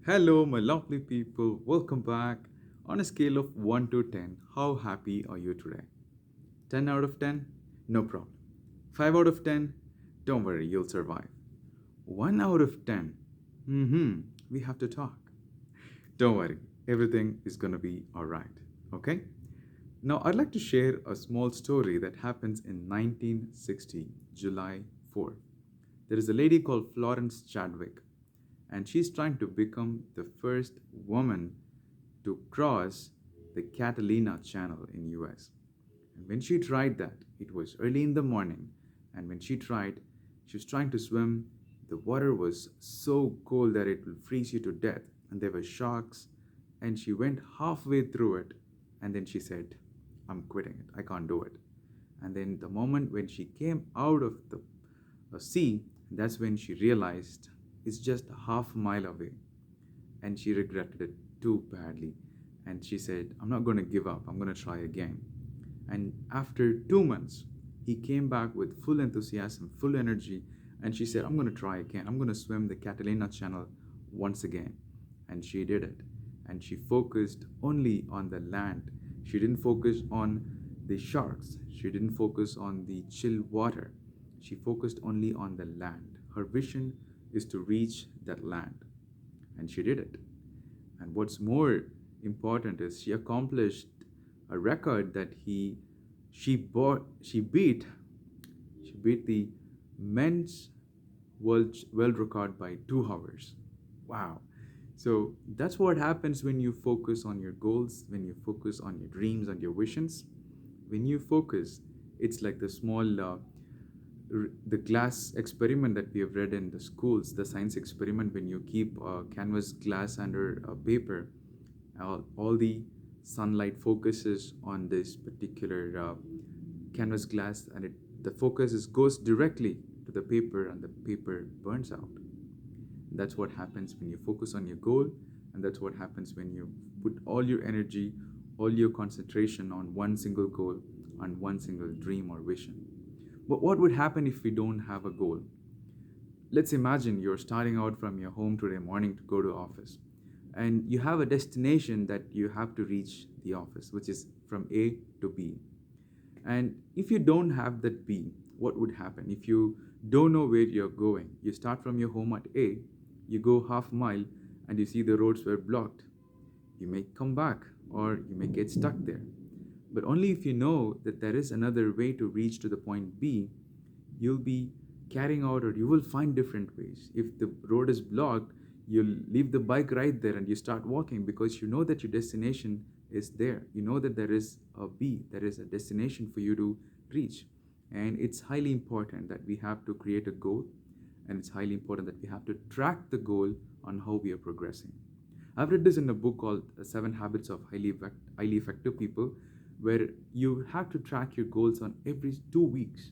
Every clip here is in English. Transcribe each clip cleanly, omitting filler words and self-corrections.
Hello, my lovely people. Welcome back. On a scale of 1 to 10, how happy are you today? 10 out of 10? No problem. 5 out of 10? Don't worry, you'll survive. 1 out of 10? We have to talk. Don't worry, everything is gonna be alright. Okay? Now, I'd like to share a small story that happens in 1960, July 4th. There is a lady called Florence Chadwick, and she's trying to become the first woman to cross the Catalina Channel in US. And when she tried that, it was early in the morning, and when she was trying to swim. The water was so cold that it will freeze you to death, and there were sharks, and she went halfway through it, and then she said, I'm quitting it. I can't do it. And then the moment when she came out of the sea, that's when she realized it's just a half mile away, and she regretted it too badly. And she said, I'm not going to give up, I'm going to try again. And after 2 months, he came back with full enthusiasm, full energy, and she said, I'm going to try again. I'm going to swim the Catalina Channel once again. And she did it. And she focused only on the land. She didn't focus on the sharks. She didn't focus on the chill water. She focused only on the land. Her vision is to reach that land. And she did it. And what's more important is she accomplished a record that she beat the men's world record by 2 hours. Wow. So that's what happens when you focus on your goals, when you focus on your dreams and your visions. When you focus, it's like the glass experiment that we have read in the schools, the science experiment. When you keep a canvas glass under a paper, all the sunlight focuses on this particular canvas glass, and the focus goes directly to the paper, and the paper burns out. That's what happens when you focus on your goal, and that's what happens when you put all your energy, all your concentration on one single goal, on one single dream or vision. But what would happen if we don't have a goal? Let's imagine you're starting out from your home today morning to go to office, and you have a destination that you have to reach the office, which is from A to B. And if you don't have that B, what would happen? If you don't know where you're going, you start from your home at A, you go half mile, and you see the roads were blocked. You may come back, or you may get stuck there. But only if you know that there is another way to reach to the point B, you'll be carrying out, or you will find different ways. If the road is blocked, you'll leave the bike right there and you start walking, because you know that your destination is there. You know that there is a B, there is a destination for you to reach. And it's highly important that we have to create a goal, and it's highly important that we have to track the goal on how we are progressing. I've read this in a book called Seven Habits of Highly Effective People, where you have to track your goals on every 2 weeks.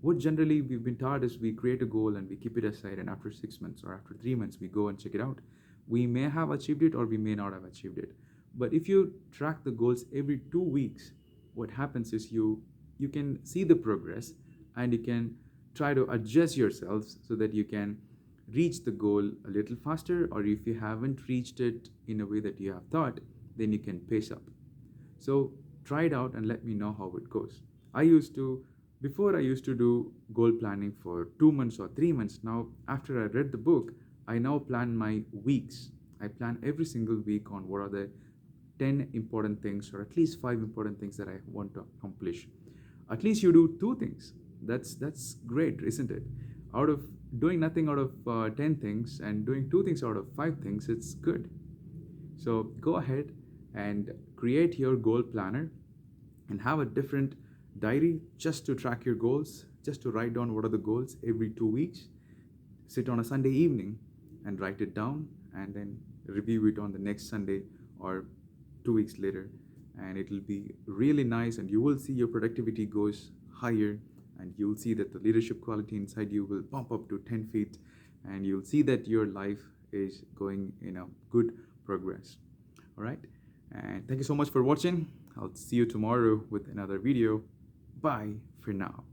What generally we've been taught is we create a goal and we keep it aside, and after 6 months or after 3 months, we go and check it out. We may have achieved it or we may not have achieved it. But if you track the goals every 2 weeks, what happens is you can see the progress, and you can try to adjust yourselves so that you can reach the goal a little faster, or if you haven't reached it in a way that you have thought, then you can pace up. So try it out and let me know how it goes. I used to, before I used to do goal planning for 2 months or 3 months. Now, after I read the book, I now plan my weeks. I plan every single week on what are the 10 important things, or at least 5 important things that I want to accomplish. At least you do two things. That's great, isn't it? Out of doing nothing out of 10 things and doing two things out of 5 things, it's good. So go ahead and create your goal planner, and have a different diary just to track your goals, just to write down what are the goals every 2 weeks. Sit on a Sunday evening and write it down, and then review it on the next Sunday or 2 weeks later. And it will be really nice, and you will see your productivity goes higher, and you'll see that the leadership quality inside you will pump up to 10 feet, and you'll see that your life is going in a good progress. All right. And thank you so much for watching. I'll see you tomorrow with another video. Bye for now.